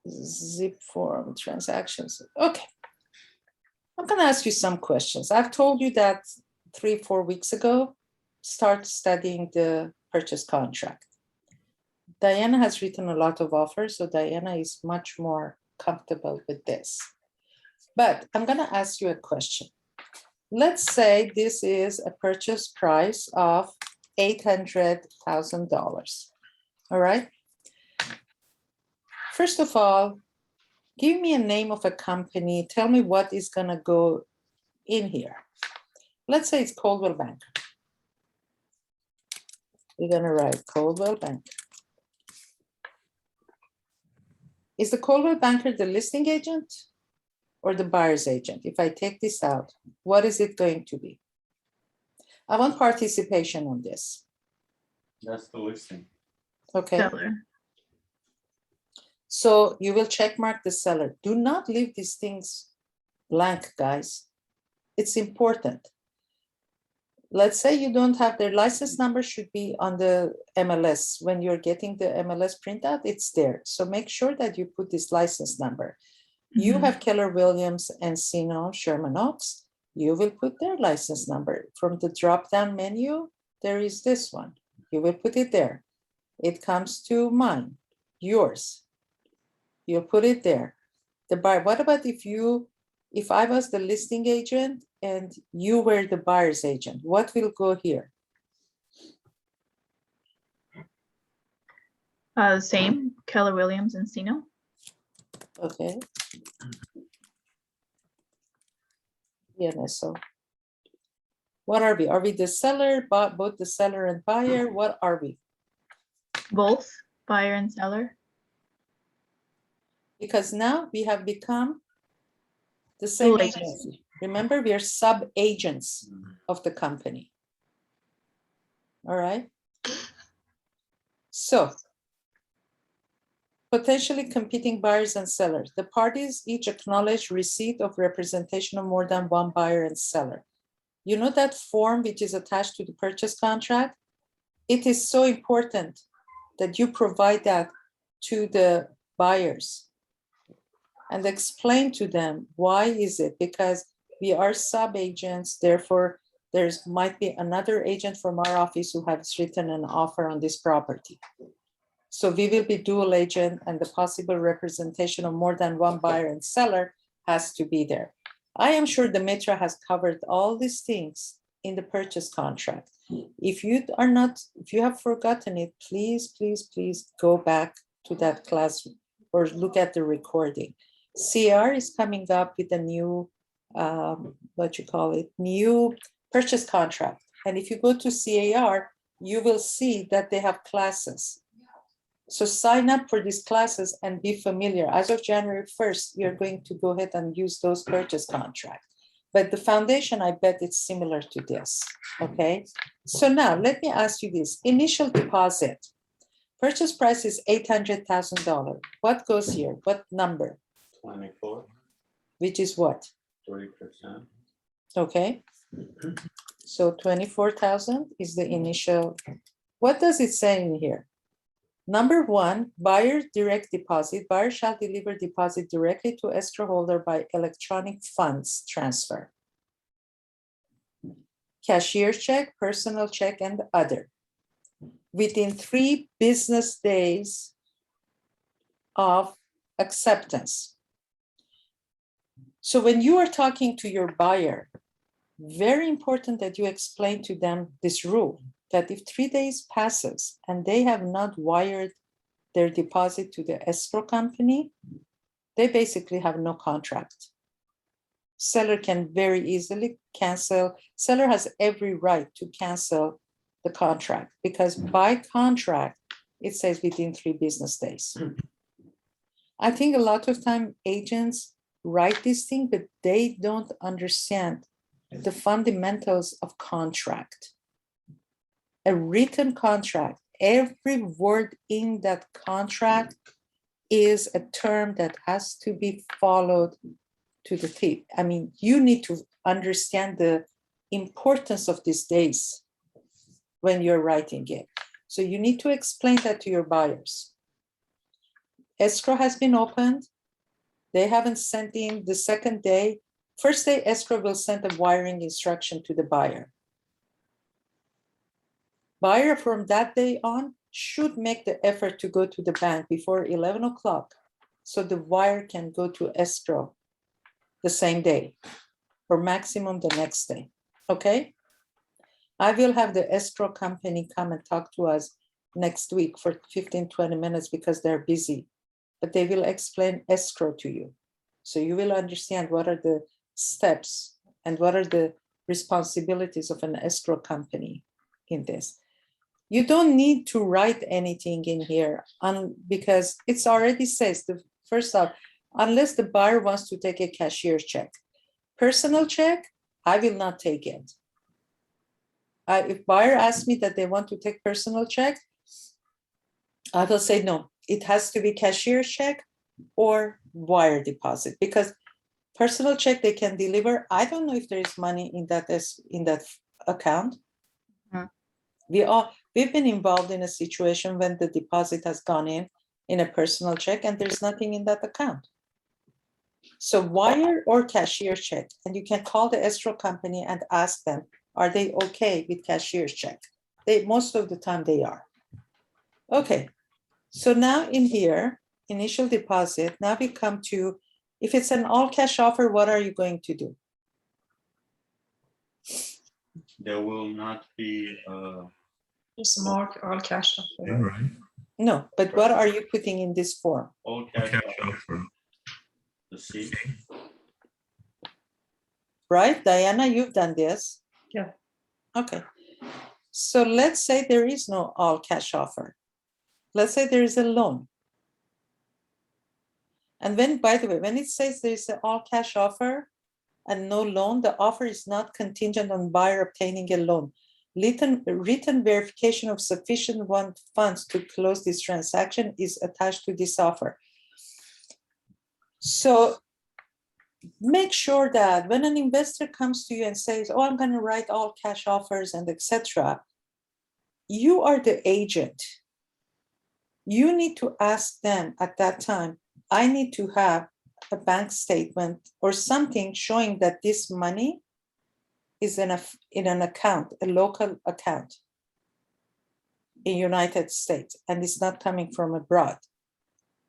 zip form transactions. Okay. I'm going to ask you some questions. I've told you that 3-4 weeks ago, start studying the purchase contract. Diana has written a lot of offers, so Diana is much more comfortable with this. But I'm going to ask you a question. Let's say this is a purchase price of $800,000. All right. First of all, give me a name of a company. Tell me what is going to go in here. Let's say it's Coldwell Banker. You're going to write Coldwell Banker. Is the Coldwell Banker the listing agent or the buyer's agent? If I take this out, what is it going to be? I want participation on this. That's the listing. Okay. Seller. So you will check mark the seller. Do not leave these things blank, guys. It's important. Let's say you don't have their license number should be on the MLS. When you're getting the MLS printout, it's there. So make sure that you put this license number. You have Keller Williams, Encino, Sherman Oaks. You will put their license number. From the drop-down menu, there is this one. You will put it there. It comes to mine, yours. You'll put it there. The buyer. What about if I was the listing agent and you were the buyer's agent? What will go here? Same, Keller Williams and Encino. Okay. Yeah, so what are we? Are we the seller, both the seller and buyer? What are we? Both buyer and seller. Because now we have become the same Dual agency. Remember, we are sub-agents of the company. All right. So, potentially competing buyers and sellers. The parties each acknowledge receipt of representation of more than one buyer and seller. You know that form which is attached to the purchase contract? It is so important that you provide that to the buyers and explain to them why is it, because we are sub-agents, therefore there's might be another agent from our office who has written an offer on this property. So we will be dual agent and the possible representation of more than one buyer and seller has to be there. I am sure the Mitra has covered all these things in the purchase contract. If you have forgotten it, please, please, please go back to that class or look at the recording. CR is coming up with a new, new purchase contract. And if you go to CAR, you will see that they have classes. So sign up for these classes and be familiar. As of January 1st, you're going to go ahead and use those purchase contracts. But the foundation, I bet it's similar to this, okay? So now let me ask you this. Initial deposit, purchase price is $800,000. What goes here? What number? 24. Which is what? 30%. Okay. So 24,000 is the initial. What does it say in here? Number one, buyer direct deposit. Buyer shall deliver deposit directly to escrow holder by electronic funds transfer. Cashier check, personal check, and other. Within 3 business days of acceptance. So when you are talking to your buyer, very important that you explain to them this rule, that if 3 days passes and they have not wired their deposit to the escrow company, they basically have no contract. Seller can very easily cancel. Seller has every right to cancel the contract because by contract, it says within 3 business days. I think a lot of time agents write this thing, but they don't understand the fundamentals of contract. A written contract, every word in that contract is a term that has to be followed to the T. I mean, you need to understand the importance of these days when you're writing it. So you need to explain that to your buyers. escrow has been opened. They haven't sent in the second day. First day, escrow will send a wiring instruction to the buyer. Buyer from that day on should make the effort to go to the bank before 11 o'clock so the wire can go to escrow the same day or maximum the next day, okay? I will have the escrow company come and talk to us next week for 15, 20 minutes because they're busy, but they will explain escrow to you. So you will understand what are the steps and what are the responsibilities of an escrow company in this. You don't need to write anything in here because it's already says, first off, unless the buyer wants to take a cashier's check. Personal check, I will not take it. If buyer asks me that they want to take personal check, I will say no, it has to be cashier's check or wire deposit because personal check they can deliver. I don't know if there is money in that account. We've been involved in a situation when the deposit has gone in a personal check and there's nothing in that account. So wire or cashier's check, and you can call the escrow company and ask them, are they okay with cashier's check? Most of the time they are. Okay, so now in here, initial deposit, now we come to, if it's an all cash offer, what are you going to do? There will not be Just mark all cash offer. Right. No, but what are you putting in this form? all cash Cash offer. offer. The C. Right, Diana, you've done this. Yeah. Okay, so let's say there is no all cash offer. Let's say there is a loan. And when, by the way, when it says there's an all cash offer and no loan, the offer is not contingent on buyer obtaining a loan. Written verification of sufficient funds to close this transaction is attached to this offer. So make sure that when an investor comes to you and says, oh, I'm going to write all cash offers and etc., you are the agent. You need to ask them at that time, I need to have a bank statement or something showing that this money is in an account, a local account in United States, and it's not coming from abroad.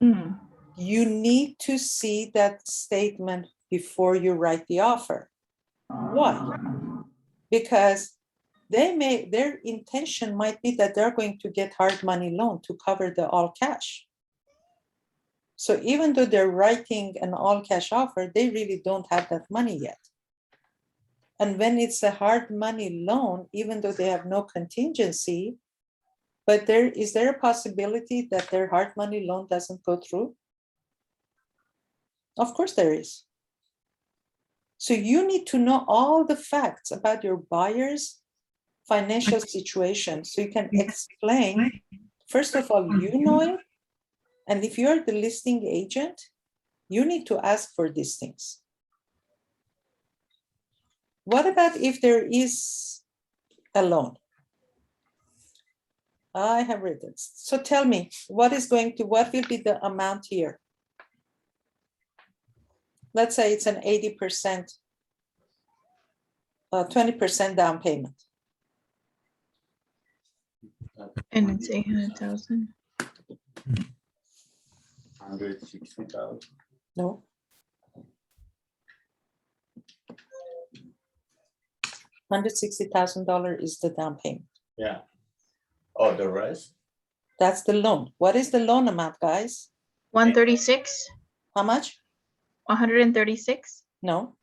You need to see that statement before you write the offer. Why? Because their intention might be that they're going to get hard money loan to cover the all cash. So even though they're writing an all cash offer, they really don't have that money yet. And when it's a hard money loan, even though they have no contingency, but is there a possibility that their hard money loan doesn't go through? Of course there is. So you need to know all the facts about your buyer's financial situation so you can explain, first of all, you know it. And if you're the listing agent, you need to ask for these things. What about if there is a loan? I have read it. So tell me, what will be the amount here? Let's say it's an 80%, 20% down payment. And it's 800,000. 160,000. No. $160,000 is the down payment. Yeah. Oh, the rest? That's the loan. What is the loan amount, guys? 136, How much? 136. No.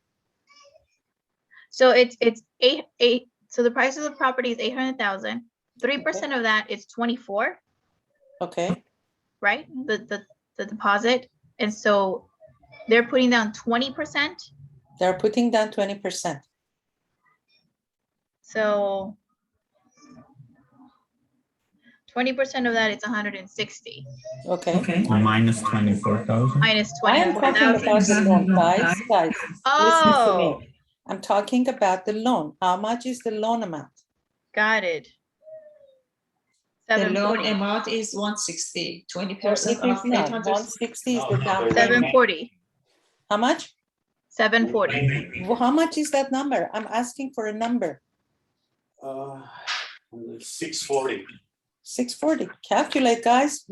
So it's eight. So the price of the property is 800,000. 3% of that is 24, Okay. right? The deposit. And so they're putting down 20%. They're putting down 20%. So 20% of that is 160 Okay. Minus 24,000. minus I am talking about the 24,000. loan, guys. Listen to Oh, me. I'm talking about the loan. How much is the loan amount? got it. The loan 740. amount is 160, Or 20% if of it's not, 800. 160 is the No, down the payment. 740. How much? 740. Well, how much is that number? I'm asking for a number. 640. 640. Calculate, guys.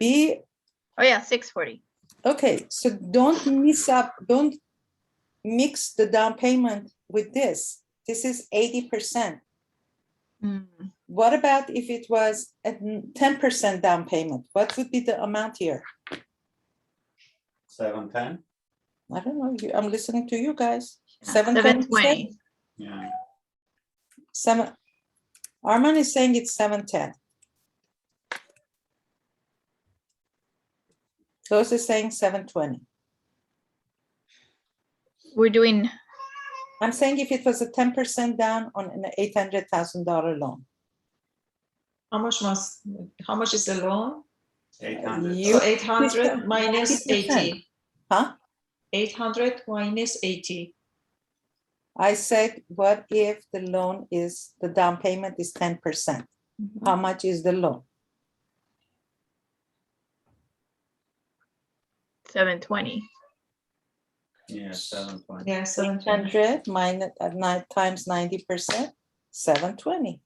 Be Oh yeah, 640. okay. So don't mix the down payment with this. This is 80%. Mm. What about if it was a 10% down payment? What would be the amount here? 710. I don't know. I'm listening to you guys. Yeah, 720. 720. Yeah. Arman is saying it's 710. Those is saying 720. We're doing, I'm saying if it was a 10% down on an $800,000 loan. How much is the loan? 800. You- So 800 minus 90%. 80. Huh? 800 minus 80. I said, what if the loan is, the down payment is 10%? How much is the loan? 720. Yeah, 720. Yeah, 720. 100 minus times 90%, 720.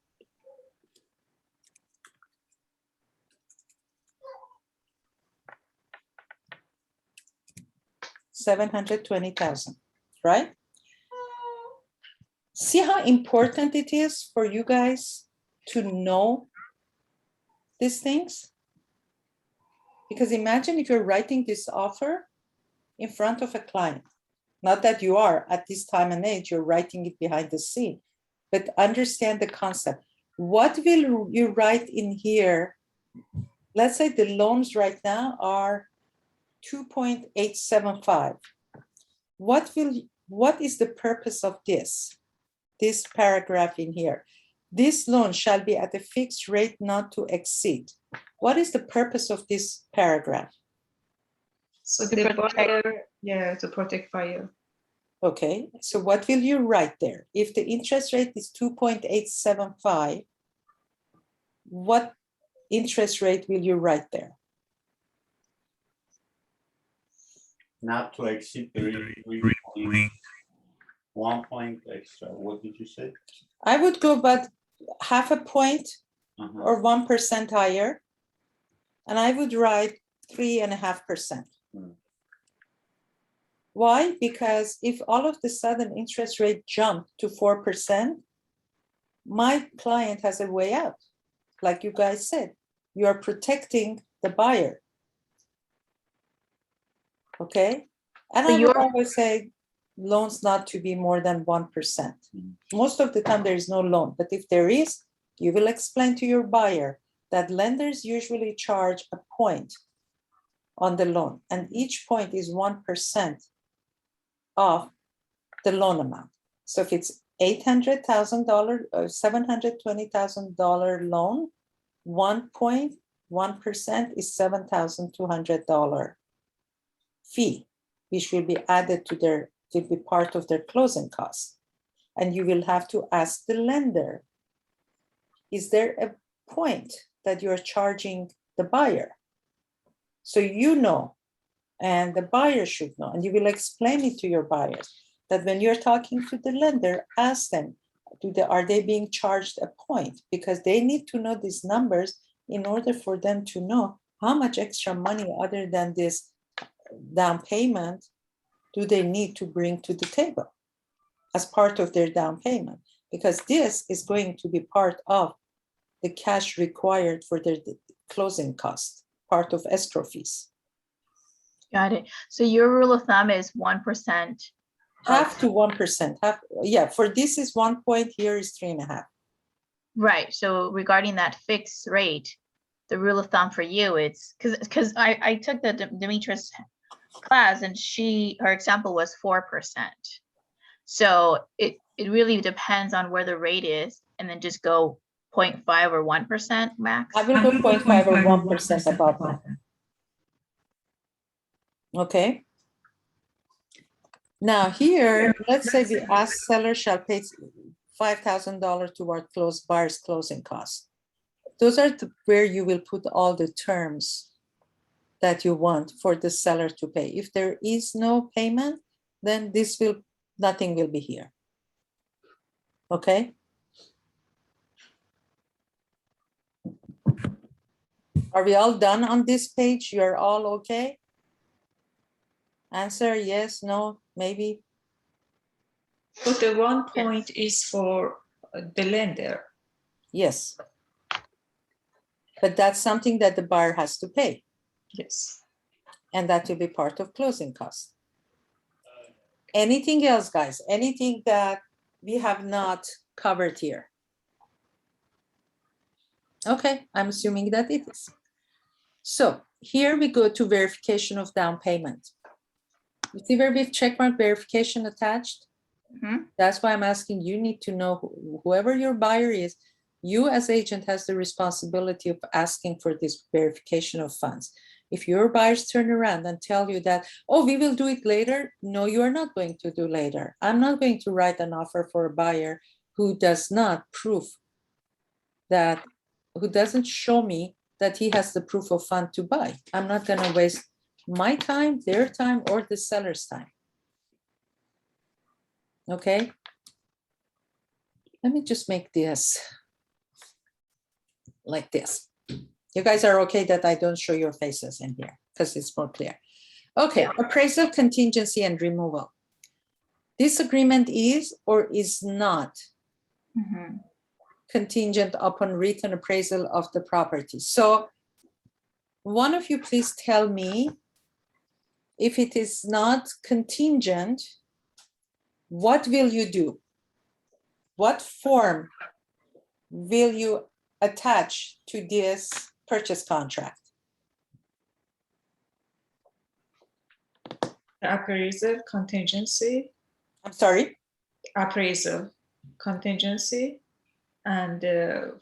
$720,000, right? See how important it is for you guys to know these things? Because imagine if you're writing this offer in front of a client. Not that you are at this time and age, you're writing it behind the scene, but understand the concept. What will you write in here? Let's say the loans right now are 2.875. What is the purpose of this paragraph in here? This loan shall be at a fixed rate not to exceed. What is the purpose of this paragraph? So To the protect- buyer, yeah, to protect buyer. Okay, so what will you write there? If the interest rate is 2.875, what interest rate will you write there? Not to exceed 1 point extra. What did you say? I would go but half a point Uh-huh. or 1% higher, and I would write 3.5%. Hmm. Why? Because if all of the sudden interest rate jumped to 4%, my client has a way out. Like you guys said, you are protecting the buyer. Okay? And So I would you're- always say loans not to be more than 1%. Mhm. Most of the time there is no loan, but if there is, you will explain to your buyer that lenders usually charge a point on the loan, and each point is 1% of the loan amount. So if it's $800,000 or $720,000 loan, 1.1% is $7,200 fee, which will be added to will be part of their closing costs. And you will have to ask the lender, is there a point that you're charging the buyer? So you know, and the buyer should know, and you will explain it to your buyers that when you're talking to the lender, ask them, are they being charged a point? Because they need to know these numbers in order for them to know how much extra money other than this down payment do they need to bring to the table as part of their down payment, because this is going to be part of the cash required for their closing costs, part of escrow fees. Got it. So your rule of thumb is 1%. Half to 1%. Yeah, for this is 1 point, here is 3.5. Right. So regarding that fixed rate, the rule of thumb for you, it's because I took the Demetrius class and her example was 4%. So it really depends on where the rate is, and then just go 0.5 or 1% max. I will go 0.5 or 1% above that. Okay. Now here, let's say the asked seller shall pay $5,000 toward buyer's closing costs. those are where you will put all the terms that you want for the seller to pay. If there is no payment, then nothing will be here. Okay? Are we all done on this page? You're all okay? Answer yes, no, maybe. But the 1 point is for the lender. Yes. But that's something that the buyer has to pay, Yes. and that will be part of closing costs. Anything else, guys? Anything that we have not covered here? Okay, I'm assuming that it is. So here we go to verification of down payment. You see where we've checkmark verification attached? Mhm. That's why I'm asking, you need to know whoever your buyer is, you as agent has the responsibility of asking for this verification of funds. If your buyers turn around and tell you that, oh, we will do it later. No, you are not going to do later. I'm not going to write an offer for a buyer who does not prove that, who doesn't show me that he has the proof of fund to buy. I'm not going to waste my time, their time, or the seller's time. Okay. Let me just make this like this. You guys are okay that I don't show your faces in here because it's more clear. Okay, Yeah. appraisal, contingency, and removal. This agreement is or is not Mhm. contingent upon written appraisal of the property. So one of you please tell me, if it is not contingent, what will you do? What form will you attach to this purchase contract? Appraisal, contingency, I'm sorry? appraisal, contingency, and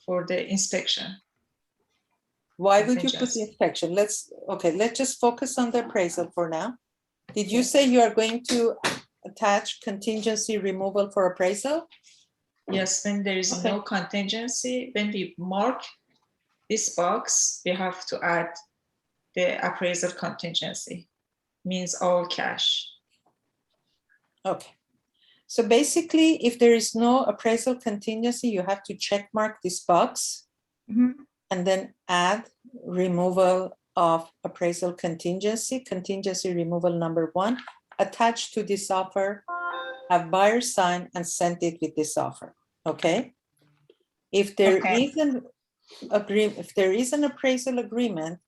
for the inspection. Why would you put the Contingency. inspection? Let's just focus on the appraisal for now. Did you Yes. say you are going to attach contingency removal for appraisal? Yes, when there is no contingency, when we mark this box, we have to add the appraisal contingency, means all cash. Okay. So basically, if there is no appraisal contingency, you have to check mark this box Mhm. and then add removal of appraisal contingency, contingency removal number 1, attached to this offer, have buyer sign and send it with this offer. Okay. If there Okay. is an agreement, if there is an appraisal agreement,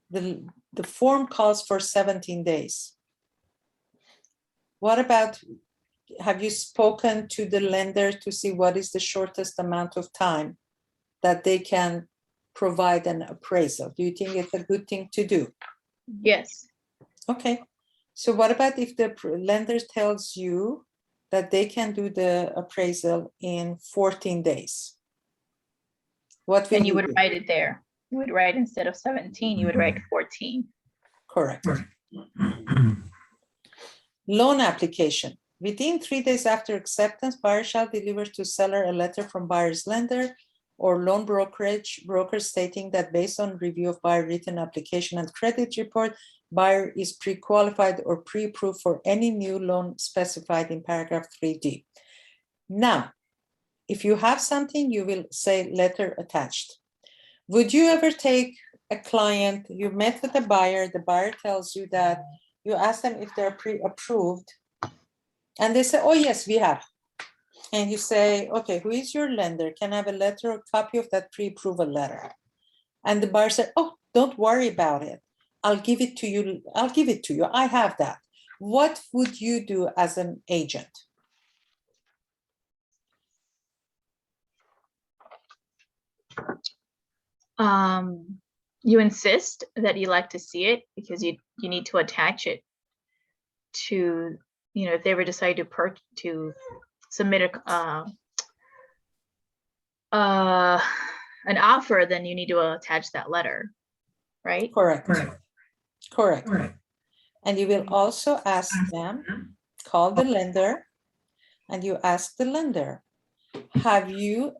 the form calls for 17 days. What about, have you spoken to the lender to see what is the shortest amount of time that they can provide an appraisal? Do you think it's a good thing to do? Yes. Okay. So what about if the lender tells you that they can do the appraisal in 14 days? What will And you you would do? write it there. You would write, instead of 17, you would write 14. Correct. Loan application. Within 3 days after acceptance, buyer shall deliver to seller a letter from buyer's lender or loan broker stating that based on review of buyer written application and credit report, buyer is pre-qualified or pre-approved for any new loan specified in paragraph 3D. Now, if you have something, you will say letter attached. Would you ever take a client, you met with a buyer, the buyer tells you that, you ask them if they're pre-approved, and they say, oh yes, we have. And you say, okay, who is your lender? Can I have a letter or copy of that pre-approval letter? And the buyer said, oh, don't worry about it. I'll give it to you. I'll give it to you. I have that. What would you do as an agent? You insist that you like to see it because you need to attach it to, if they ever decide to submit an offer, then you need to attach that letter, right? Correct. Correct. And you will also ask them, call the lender, and you ask the lender, have you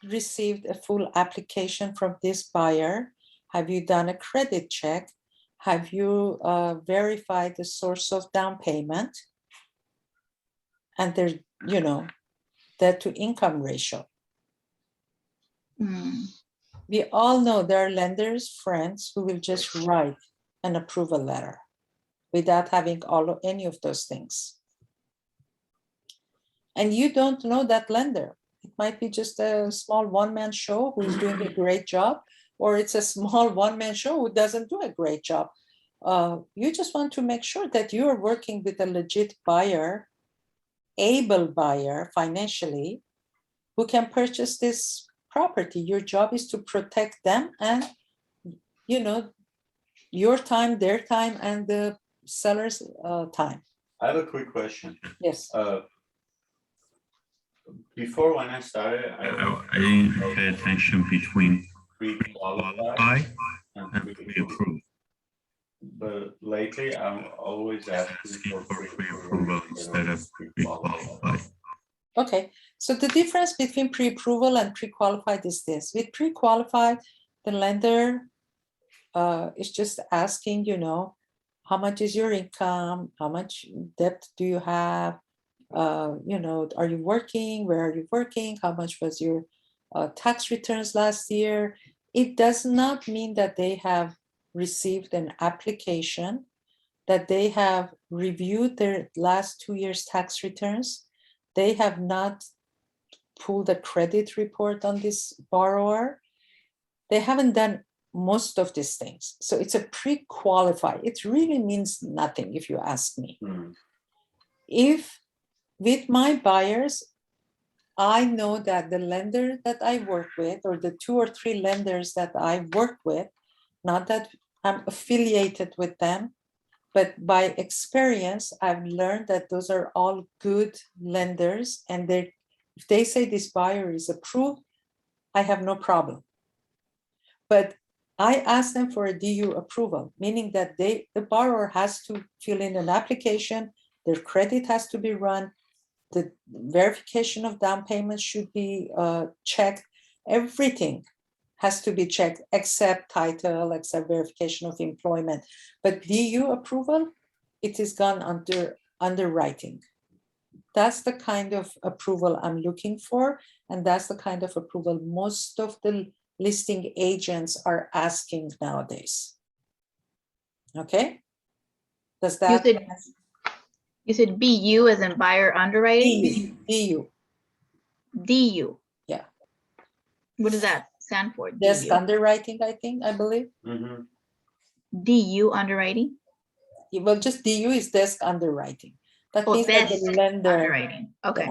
received a full application from this buyer? Have you done a credit check? Have you verified the source of down payment? And their, debt to income ratio. Hmm. We all know there are lenders, friends who will just write an approval letter without having any of those things. And you don't know that lender. It might be just a small one-man show who's doing a great job, or it's a small one-man show who doesn't do a great job. You just want to make sure that you're working with a legit buyer, able buyer financially, who can purchase this property. Your job is to protect them and, your time, their time, and the seller's time. I have a quick question. Yes. Before when I started, I didn't pay attention between pre-qualified qualify and and pre-approved. pre-approve. But lately, I'm always asking Asking for for pre-approval pre-approval instead of pre-qualified. Okay, so the difference between pre-approval and pre-qualified is this. With pre-qualified, the lender is just asking, how much is your income? How much debt do you have? Are you working? Where are you working? How much was your tax returns last year? It does not mean that they have received an application, that they have reviewed their last 2 years' tax returns. They have not pulled a credit report on this borrower. They haven't done most of these things. So it's a pre-qualified. It really means nothing if you ask me. If with my buyers, I know that the lender that I work with, or the 2 or 3 lenders that I work with, not that I'm affiliated with them, but by experience, I've learned that those are all good lenders. And if they say this buyer is approved, I have no problem. But I ask them for a DU approval, meaning that the borrower has to fill in an application, their credit has to be run, the verification of down payment should be checked, everything has to be checked except title, except verification of employment. But DU approval, it is gone under underwriting. That's the kind of approval I'm looking for, and that's the kind of approval most of the listing agents are asking nowadays. Okay? Does that? You said BU as in buyer underwriting? DU. DU. Yeah. What does that stand for? Desk DU. underwriting, I believe. DU underwriting? Well, just DU is desk underwriting. That Oh, means that the desk lender, underwriting. Okay.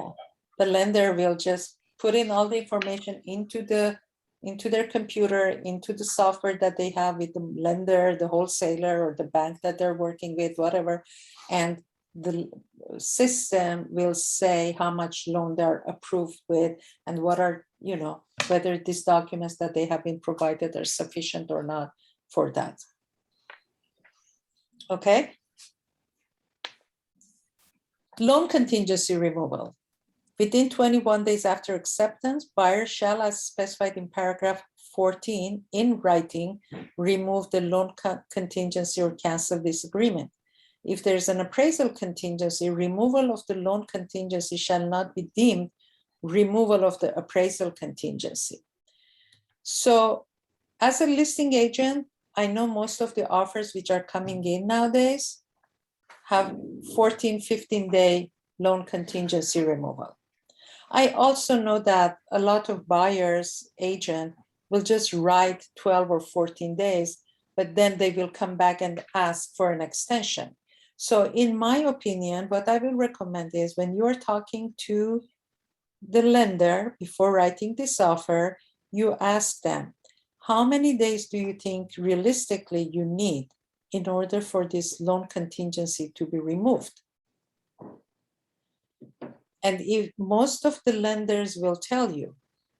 the lender will just put in all the information into their computer, into the software that they have with the lender, the wholesaler, or the bank that they're working with, whatever. And the system will say how much loan they're approved with and what are, whether these documents that they have been provided are sufficient or not for that. Okay. Loan contingency removal. Within 21 days after acceptance, buyer shall, as specified in paragraph 14 in writing, remove the loan contingency or cancel this agreement. If there's an appraisal contingency, removal of the loan contingency shall not be deemed removal of the appraisal contingency. So as a listing agent, I know most of the offers which are coming in nowadays have 14, 15-day loan contingency removal. I also know that a lot of buyers, agent will just write 12 or 14 days, but then they will come back and ask for an extension. So in my opinion, what I will recommend is when you're talking to the lender before writing this offer, you ask them, how many days do you think realistically you need in order for this loan contingency to be removed? And if most of the lenders will tell you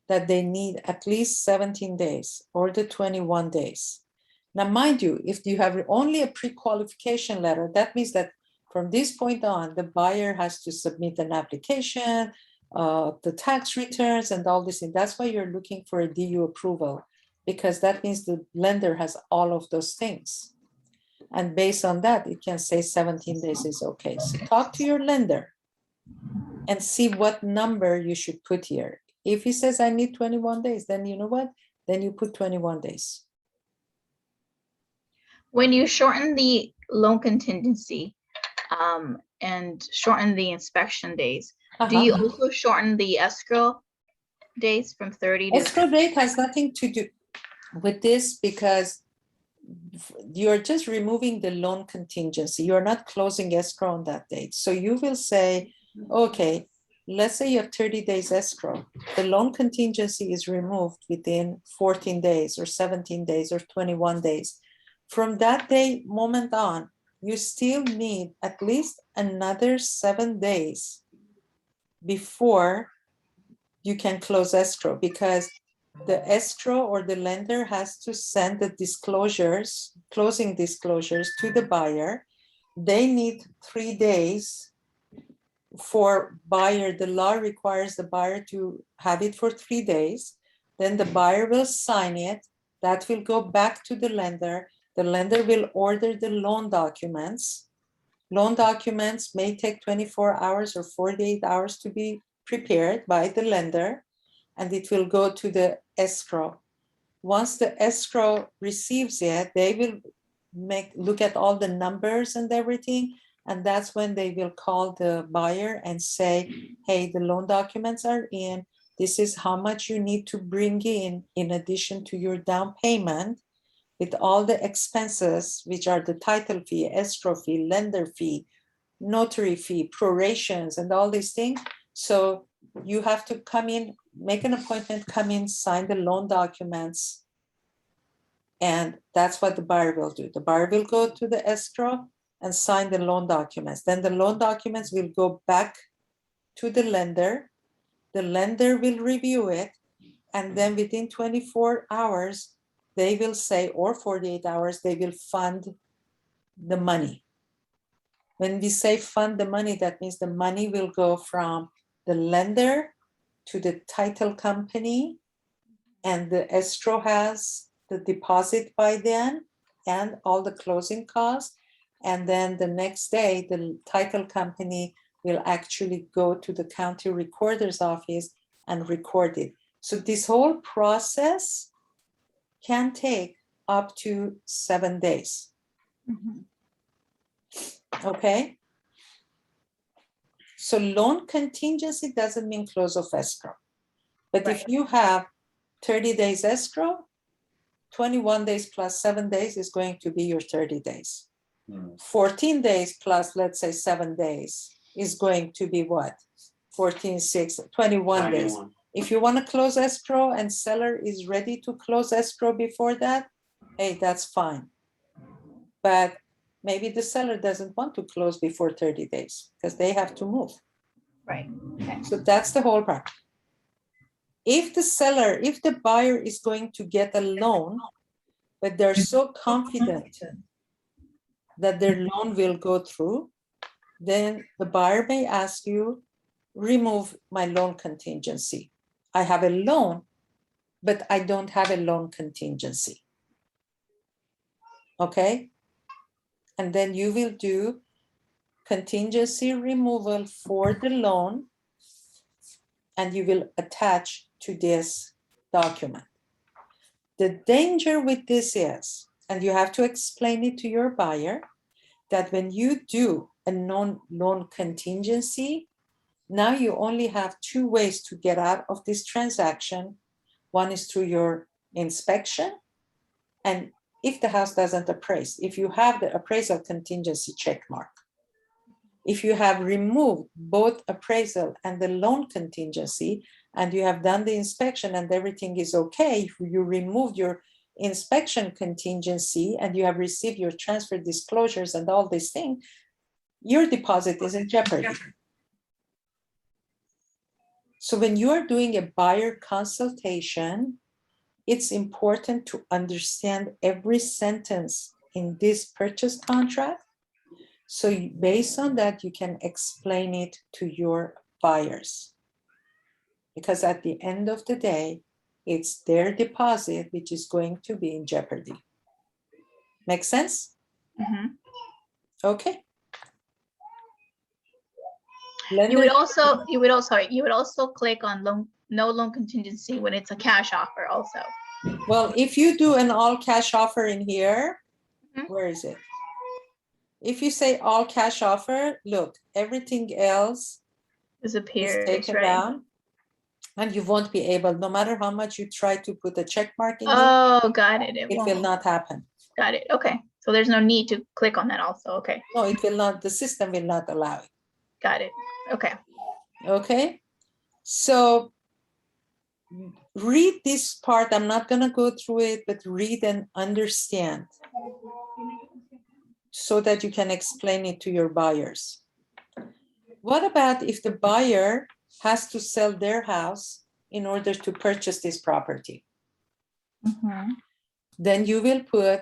that they need at least 17 days or the 21 days. Now, mind you, if you have only a pre-qualification letter, that means that from this point on, the buyer has to submit an application, the tax returns and all this. And that's why you're looking for a DU approval, because that means the lender has all of those things. And based on that, it can say 17 days is okay. So talk to your lender and see what number you should put here. If he says I need 21 days, then you know what? Then you put 21 days. When you shorten the loan contingency and shorten the inspection days, do you also shorten the escrow days from 30 to? Escrow date has nothing to do with this because you're just removing the loan contingency. You're not closing escrow on that date. So you will say, okay, let's say you have 30 days escrow. The loan contingency is removed within 14 days or 17 days or 21 days. From that day moment on, you still need at least another 7 days before you can close escrow, because the escrow or the lender has to send the disclosures, closing disclosures to the buyer. They need 3 days for buyer. The law requires the buyer to have it for 3 days. Then the buyer will sign it. That will go back to the lender. The lender will order the loan documents. Loan documents may take 24 hours or 48 hours to be prepared by the lender, and it will go to the escrow. Once the escrow receives it, they will look at all the numbers and everything, and that's when they will call the buyer and say, hey, the loan documents are in. This is how much you need to bring in addition to your down payment, with all the expenses, which are the title fee, escrow fee, lender fee, notary fee, prorations, and all these things. So you have to come in, make an appointment, come in, sign the loan documents, and that's what the buyer will do. The buyer will go to the escrow and sign the loan documents. Then the loan documents will go back to the lender. The lender will review it, and then within 24 hours, they will say, or 48 hours, they will fund the money. When we say fund the money, that means the money will go from the lender to the title company, and the escrow has the deposit by then and all the closing costs. And then the next day, the title company will actually go to the county recorder's office and record it. So this whole process can take up to 7 days. Mhm. Okay? So loan contingency doesn't mean close of escrow. But if you have 30 days escrow, 21 days plus 7 days is going to be your 30 days. 14 days plus, let's say, 7 days is going to be what? 14, 6, 21 days. If you want to close escrow and seller is ready to close escrow before that, hey, that's fine. But maybe the seller doesn't want to close before 30 days because they have to move. Right. Okay. So that's the whole part. If the buyer is going to get a loan, but they're so confident that their loan will go through, then the buyer may ask you, remove my loan contingency. I have a loan, but I don't have a loan contingency. Okay? And then you will do contingency removal for the loan, and you will attach to this document. The danger with this is, and you have to explain it to your buyer, that when you do a non-loan contingency, now you only have 2 ways to get out of this transaction. One is through your inspection, and if the house doesn't appraise, if you have the appraisal contingency check mark. If you have removed both appraisal and the loan contingency, and you have done the inspection and everything is okay, you removed your inspection contingency and you have received your transfer disclosures and all these things, your deposit is in jeopardy. So when you are doing a buyer consultation, it's important to understand every sentence in this purchase contract. So based on that, you can explain it to your buyers. because at the end of the day, it's their deposit which is going to be in jeopardy. Make sense? Mhm. Okay. You would also click on no loan contingency when it's a cash offer also. Well, if you do an all cash offer in here, Mhm. where is it? If you say all cash offer, look, everything else is Disappears, taken right? down. And you won't be able, no matter how much you try to put a check mark in it, Oh, got it. it will won't. not happen. Got it. Okay. So there's no need to click on that also. Okay. No, it will not, the system will not allow it. Got it. Okay. Okay, so read this part. I'm not going to go through it, but read and understand so that you can explain it to your buyers. What about if the buyer has to sell their house in order to purchase this property? Mhm. Then you will put,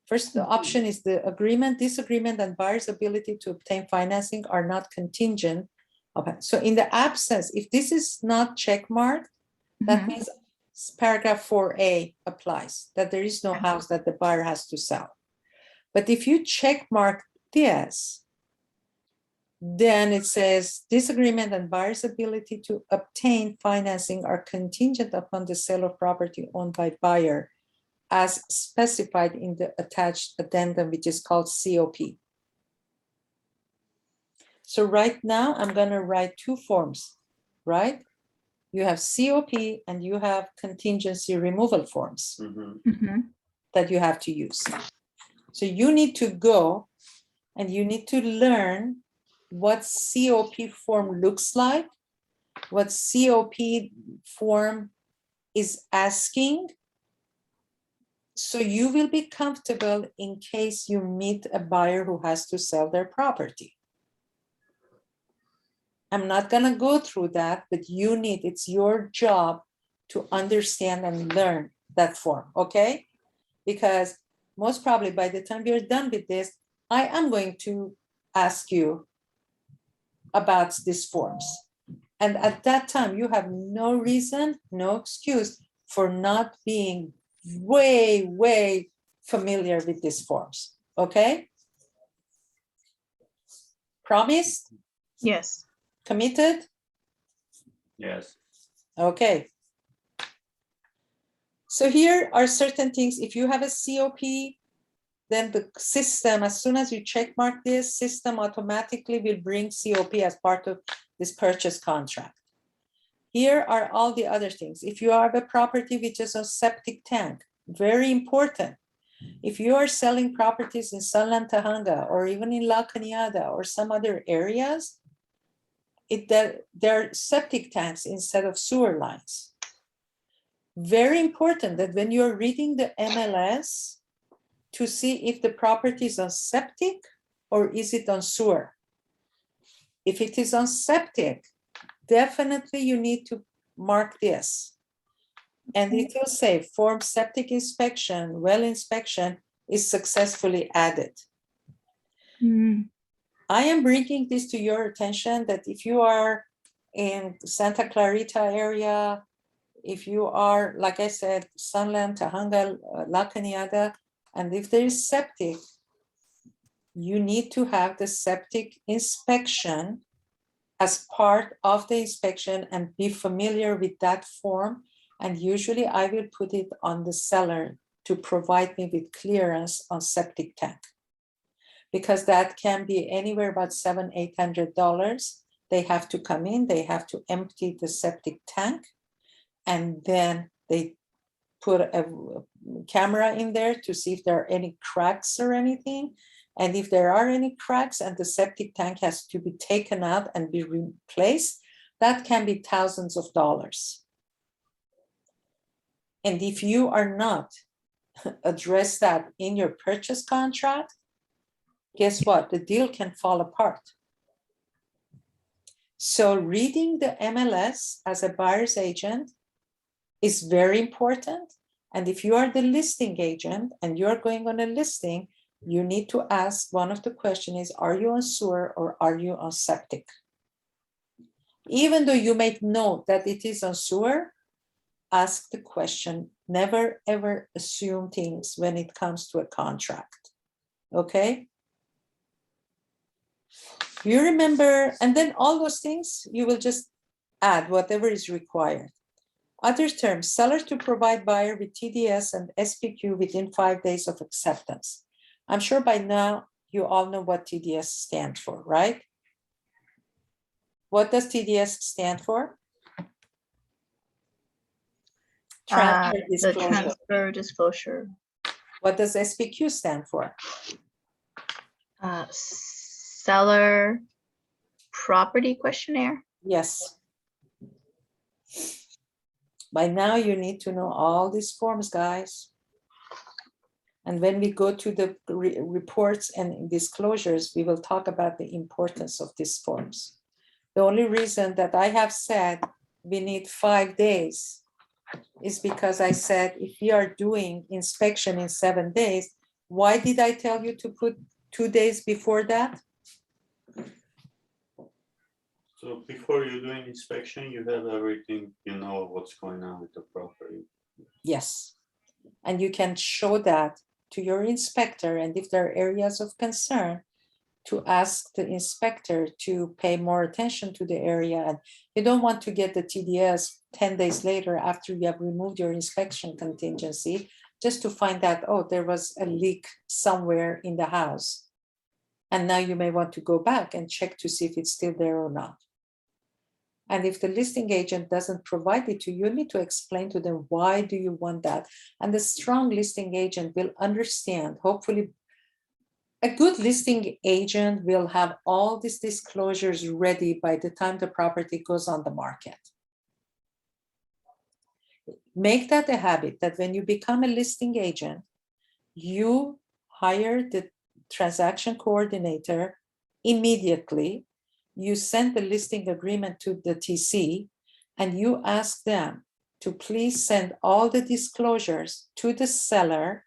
first the option is the agreement, disagreement, and buyer's ability to obtain financing are not contingent. Okay, so in the absence, if this is not check marked, that Mhm. means paragraph 4A applies, that there is no Okay. house that the buyer has to sell. But if you check mark this, then it says disagreement and buyer's ability to obtain financing are contingent upon the sale of property owned by buyer as specified in the attached addendum, which is called COP. So right now I'm going to write two forms, right? You have COP and you have contingency removal forms Mhm. Mhm. that you have to use. So you need to go and you need to learn what COP form looks like, what COP form is asking. So you will be comfortable in case you meet a buyer who has to sell their property. I'm not going to go through that, but it's your job to understand and learn that form, okay? Because most probably by the time you're done with this, I am going to ask you about these forms. And at that time, you have no reason, no excuse for not being way familiar with these forms, okay? Promised? Yes. Committed? Yes. Okay. So here are certain things. If you have a COP, then the system, as soon as you check mark this, system automatically will bring COP as part of this purchase contract. Here are all the other things. If you have a property which is a septic tank, very important. If you are selling properties in Sunland Tahanga or even in La Cañada or some other areas, there are septic tanks instead of sewer lines. Very important that when you're reading the MLS to see if the property is on septic or is it on sewer. If it is on septic, definitely you need to mark this. And it will say form septic inspection, well inspection is successfully added. Mhm. I am bringing this to your attention that if you are in Santa Clarita area, if you are, like I said, Sunland, Tahanga, La Cañada, and if there is septic, you need to have the septic inspection as part of the inspection and be familiar with that form. And usually I will put it on the seller to provide me with clearance on septic tank, because that can be anywhere about $700-800. They have to come in, they have to empty the septic tank, and then they put a camera in there to see if there are any cracks or anything. And if there are any cracks and the septic tank has to be taken out and be replaced, that can be thousands of dollars. And if you are not address that in your purchase contract, guess what? The deal can fall apart. So reading the MLS as a buyer's agent is very important. And if you are the listing agent and you're going on a listing, you need to ask, one of the questions is, are you on sewer or are you on septic? Even though you make note that it is on sewer, ask the question. Never ever assume things when it comes to a contract. Okay? You remember, and then all those things, you will just add whatever is required. Other terms, seller to provide buyer with TDS and SPQ within 5 days of acceptance. I'm sure by now you all know what TDS stands for, right? What does TDS stand for? Transfer The disclosure. transfer disclosure. What does SPQ stand for? Seller property questionnaire. Yes. By now you need to know all these forms, guys. And when we go to the reports and disclosures, we will talk about the importance of these forms. The only reason that I have said we need 5 days is because I said if we are doing inspection in 7 days, why did I tell you to put 2 days before that? So before you're doing inspection, you have everything, you know what's going on with the property. Yes. And you can show that to your inspector, and if there are areas of concern, to ask the inspector to pay more attention to the area. And you don't want to get the TDS 10 days later after you have removed your inspection contingency, just to find out, oh, there was a leak somewhere in the house. And now you may want to go back and check to see if it's still there or not. And if the listing agent doesn't provide it to you, you need to explain to them, why do you want that? And the strong listing agent will understand. Hopefully, a good listing agent will have all these disclosures ready by the time the property goes on the market. Make that a habit that when you become a listing agent, you hire the transaction coordinator immediately. You send the listing agreement to the TC and you ask them to please send all the disclosures to the seller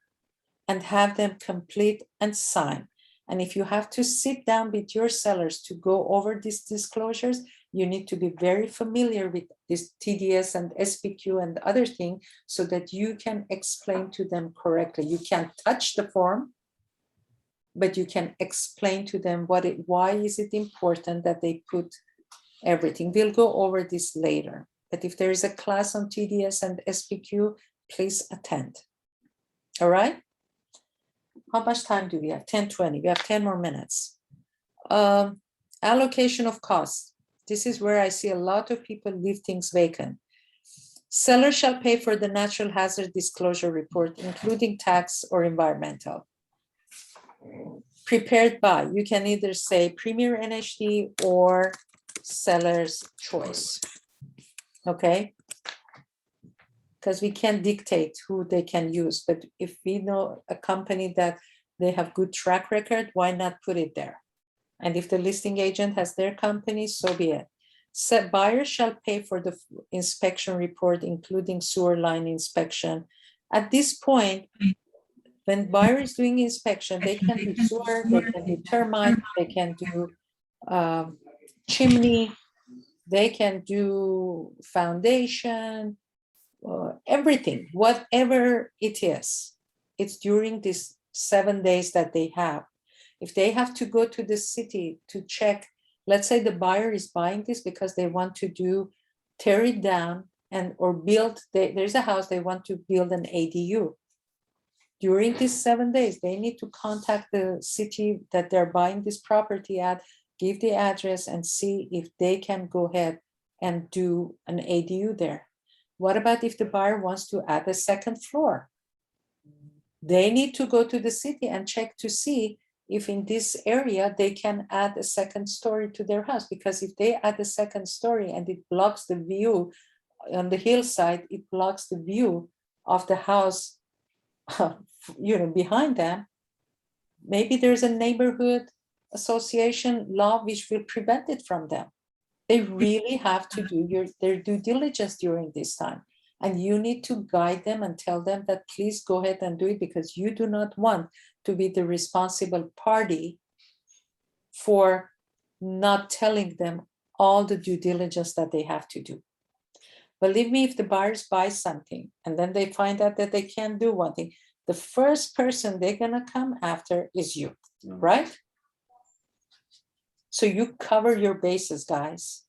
and have them complete and sign. And if you have to sit down with your sellers to go over these disclosures, you need to be very familiar with this TDS and SPQ and other things so that you can explain to them correctly. You can't touch the form, but you can explain to them why is it important that they put everything. We'll go over this later. But if there is a class on TDS and SPQ, please attend. All right? How much time do we have? 10:20. We have 10 more minutes. Allocation of cost. This is where I see a lot of people leave things vacant. Seller shall pay for the natural hazard disclosure report, including tax or environmental. Prepared by, you can either say Premier NHD or seller's choice. Okay? Because we can't dictate who they can use, but if we know a company that they have good track record, why not put it there? And if the listing agent has their company, so be it. Buyer shall pay for the inspection report, including sewer line inspection. At this point, when buyer is doing inspection, they can do sewer, they can do termite, they can do chimney, they can do foundation, everything, whatever it is. It's during these 7 days that they have. If they have to go to the city to check, let's say the buyer is buying this because they want to tear it down and or build, there's a house, they want to build an ADU. During these 7 days, they need to contact the city that they're buying this property at, give the address and see if they can go ahead and do an ADU there. What about if the buyer wants to add a second floor? They need to go to the city and check to see if in this area they can add a second story to their house. Because if they add a second story and it blocks the view on the hillside, it blocks the view of the house, behind them. Maybe there's a neighborhood association law which will prevent it from them. They really have to do their due diligence during this time. And you need to guide them and tell them that please go ahead and do it, because you do not want to be the responsible party for not telling them all the due diligence that they have to do. Believe me, if the buyers buy something and then they find out that they can't do one thing, the first person they're gonna come after is you, right? So you cover your bases, guys.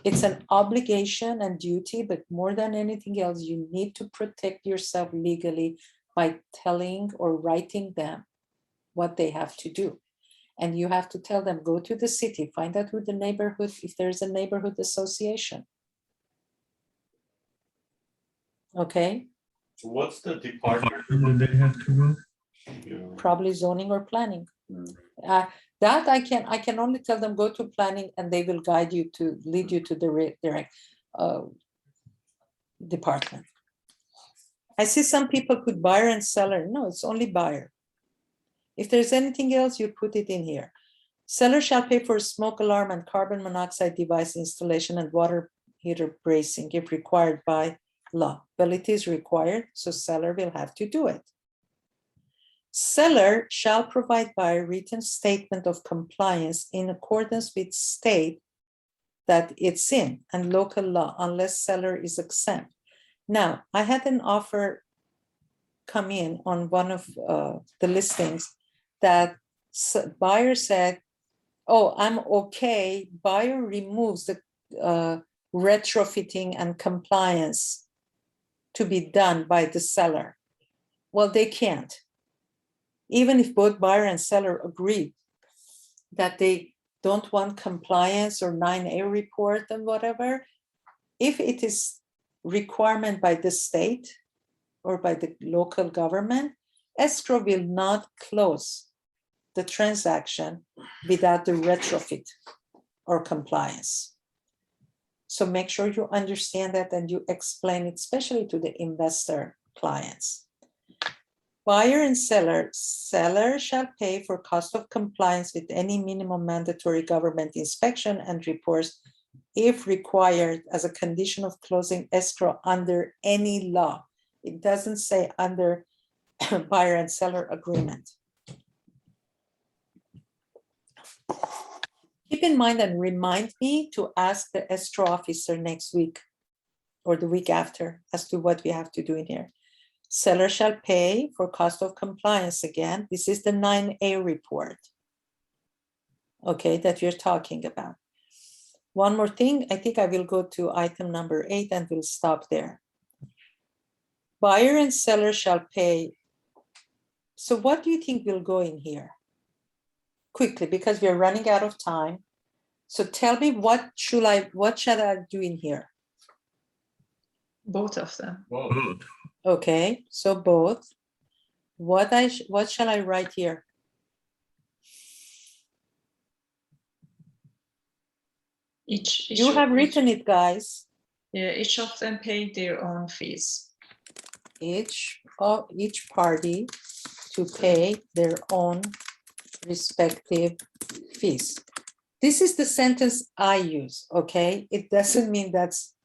It's an obligation and duty, but more than anything else, you need to protect yourself legally by telling or writing them what they have to do. And you have to tell them, go to the city, find out who the neighborhood, if there's a neighborhood association. Okay, So what's the department? Do they have to go? You- probably zoning or planning. Mm. That I can only tell them, go to planning and they will guide you to lead you to the direct department. I see some people put buyer and seller. No, it's only buyer. If there's anything else, you put it in here. Seller shall pay for smoke alarm and carbon monoxide device installation and water heater bracing if required by law. Well, it is required, so seller will have to do it. Seller shall provide buyer written statement of compliance in accordance with state that it's in and local law unless seller is exempt. Now, I had an offer come in on one of the listings that buyer said, oh, I'm okay. Buyer removes the retrofitting and compliance to be done by the seller. Well, they can't. Even if both buyer and seller agree that they don't want compliance or 9A report and whatever, if it is requirement by the state or by the local government, escrow will not close the transaction without the retrofit or compliance. So make sure you understand that and you explain it, especially to the investor clients. Buyer and seller shall pay for cost of compliance with any minimum mandatory government inspection and reports if required as a condition of closing escrow under any law. It doesn't say under buyer and seller agreement. Keep in mind and remind me to ask the escrow officer next week or the week after as to what we have to do in here. Seller shall pay for cost of compliance again. This is the 9A report, okay, that you're talking about. One more thing, I think I will go to item number 8 and we'll stop there. Buyer and seller shall pay. So what do you think will go in here? Quickly, because we're running out of time. So tell me, what shall I do in here? Both of them. Both. Okay, so both. What shall I write here? You have written it, guys. Yeah, each of them pay their own fees. Each party to pay their own respective fees. This is the sentence I use, okay? It doesn't mean that's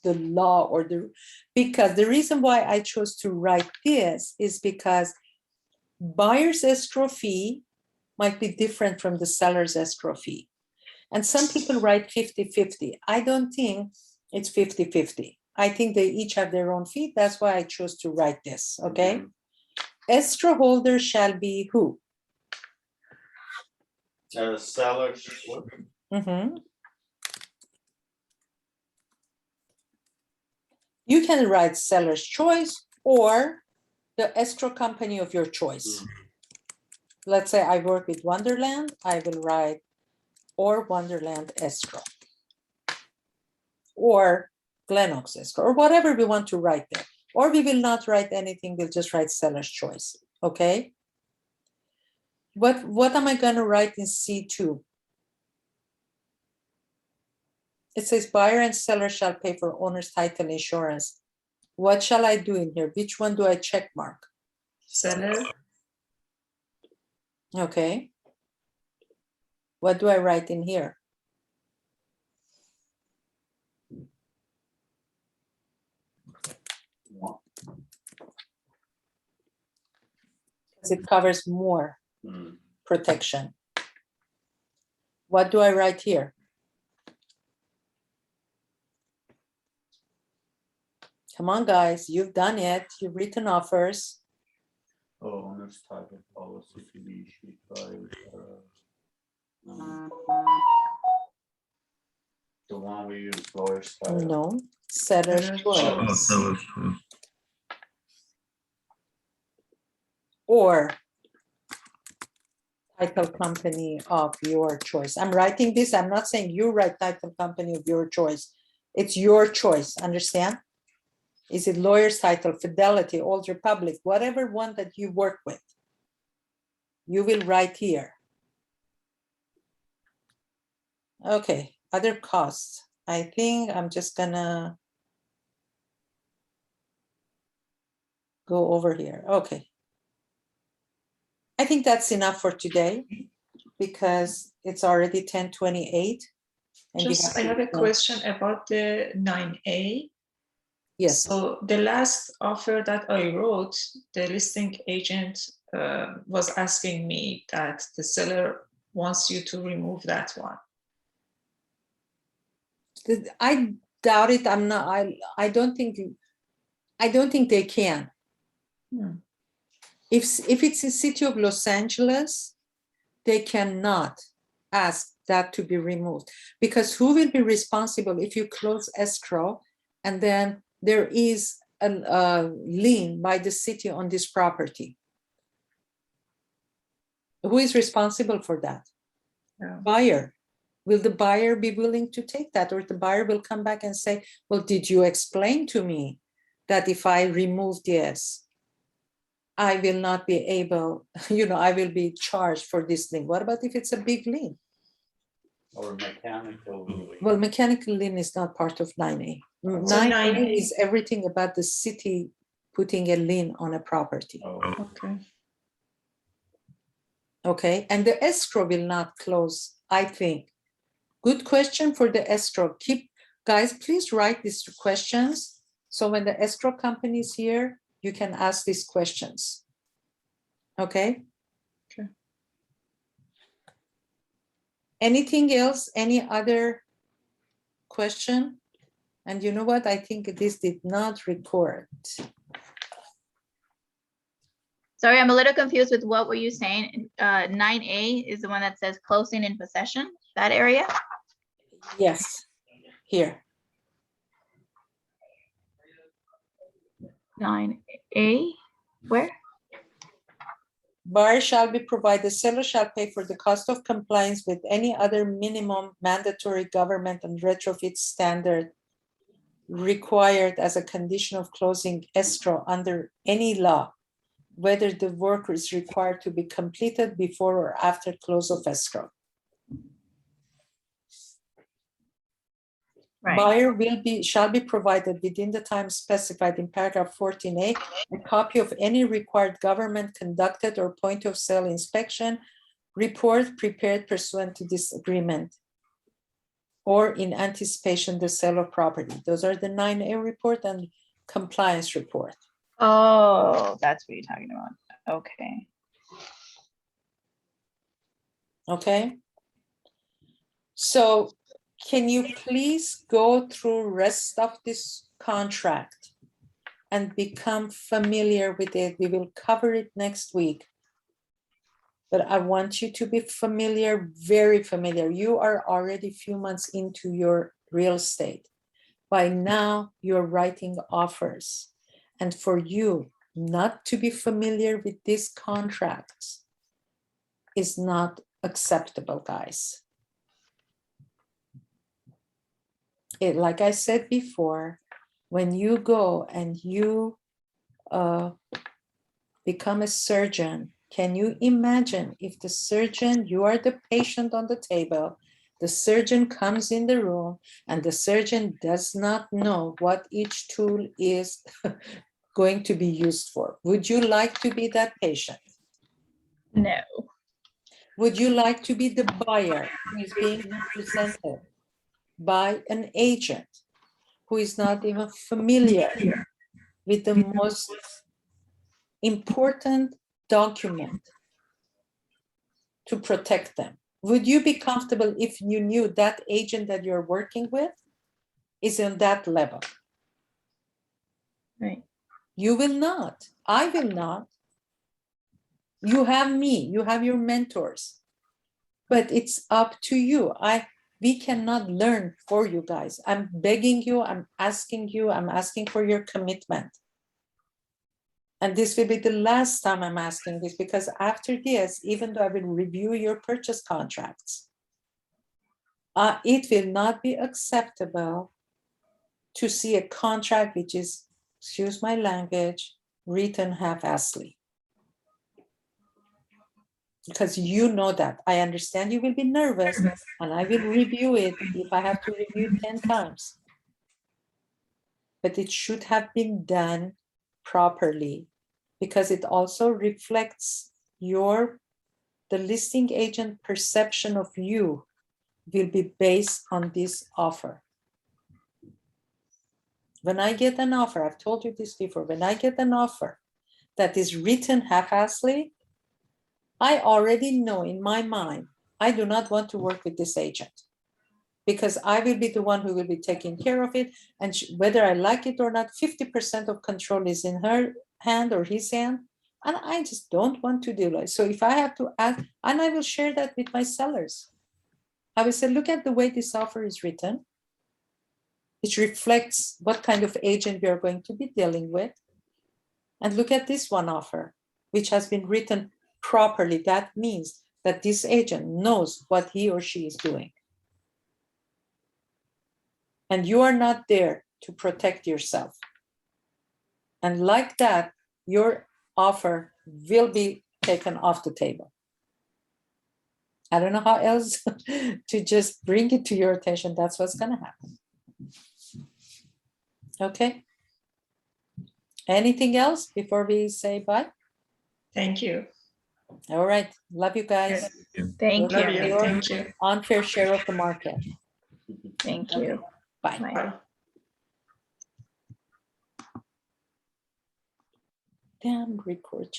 the law or because the reason why I chose to write this is because buyer's escrow fee might be different from the seller's escrow fee. And some people write 50-50. I don't think it's 50-50. I think they each have their own fee. That's why I chose to write this, okay? Escrow holder shall be who? Seller. You can write seller's choice or the escrow company of your choice. Let's say I work with Wonderland, I will write or Wonderland escrow or Glen Oaks escrow or whatever we want to write there. Or we will not write anything, we'll just write seller's choice, okay? What am I gonna write in C2? It says buyer and seller shall pay for owner's title insurance. What shall I do in here? Which one do I check mark? Seller. Okay. What do I write in here? Because it covers more protection. What do I write here? Come on, guys, you've done it. You've written offers. Oh, owner's title policy to be issued by, um, the one we use lawyer's title. No, seller's Seller's choice. Oh, choice. so it's, Or title company of your choice. I'm writing this. I'm not saying you write title company of your choice. It's your choice. Understand? Is it lawyer's title, Fidelity, Old Republic, whatever one that you work with? You will write here. Okay, other costs. I think I'm just gonna go over here. Okay. I think that's enough for today because it's already 10:28. And we Just, I have a question about the 9A. Yes, So the last offer that I wrote, the listing agent was asking me that the seller wants you to remove that one. I doubt it. I'm not, I don't think they can. Hmm. If it's the city of Los Angeles, they cannot ask that to be removed because who will be responsible if you close escrow and then there is a lien by the city on this property? Who is responsible for that? Yeah. Buyer. Will the buyer be willing to take that, or the buyer will come back and say, well, did you explain to me that if I remove this, I will not be able, I will be charged for this lien? What about if it's a big lien? Or mechanical. Well, mechanical lien is not part of 9A. So 9A 9A. is everything about the city putting a lien on a property. Oh, Okay. Okay, and the escrow will not close, I think. Good question for the escrow. Guys, please write these questions. So when the escrow company is here, you can ask these questions. Okay? Okay. Anything else? Any other question? And you know what? I think this did not record. Sorry, I'm a little confused with what were you saying? 9A is the one that says closing in possession, that area? Yes, here. 9A, where? Buyer shall be provided, seller shall pay for the cost of compliance with any other minimum mandatory government and retrofit standard required as a condition of closing escrow under any law, whether the work is required to be completed before or after close of escrow. Right. Buyer shall be provided within the time specified in paragraph 14A, a copy of any required government conducted or point of sale inspection report prepared pursuant to this agreement or in anticipation the sale of property. Those are the 9A report and compliance report. Oh, that's what you're talking about. Okay. Okay. So can you please go through rest of this contract and become familiar with it? We will cover it next week. But I want you to be familiar, very familiar. You are already a few months into your real estate. By now, you're writing offers. And for you not to be familiar with these contracts is not acceptable, guys. Like I said before, when you go and you become a surgeon, can you imagine if the surgeon, you are the patient on the table, the surgeon comes in the room and the surgeon does not know what each tool is going to be used for? Would you like to be that patient? No. Would you like to be the buyer who is being represented by an agent who is not even familiar with the most important document to protect them? Would you be comfortable if you knew that agent that you're working with is on that level? Right. You will not. I will not. You have me. You have your mentors. But it's up to you. We cannot learn for you guys. I'm begging you. I'm asking you. I'm asking for your commitment. And this will be the last time I'm asking this, because after this, even though I will review your purchase contracts, it will not be acceptable to see a contract which is, excuse my language, written half-assly. Because you know that. I understand you will be nervous, and I will review it if I have to review it 10 times. But it should have been done properly, because it also reflects the listing agent perception of you will be based on this offer. When I get an offer, I've told you this before, when I get an offer that is written half-assly, I already know in my mind, I do not want to work with this agent, because I will be the one who will be taking care of it. And whether I like it or not, 50% of control is in her hand or his hand. And I just don't want to do it. So if I have to ask, and I will share that with my sellers. I will say, look at the way this offer is written. It reflects what kind of agent we are going to be dealing with. And look at this one offer, which has been written properly. That means that this agent knows what he or she is doing. And you are not there to protect yourself. And like that, your offer will be taken off the table. I don't know how else to just bring it to your attention. That's what's going to happen. Okay. Anything else before we say bye? Thank you. All right. Love you guys. Thank Love you. you. Thank you. Unfair share of the market. Thank you. Bye. Bye. Bye. Damn record.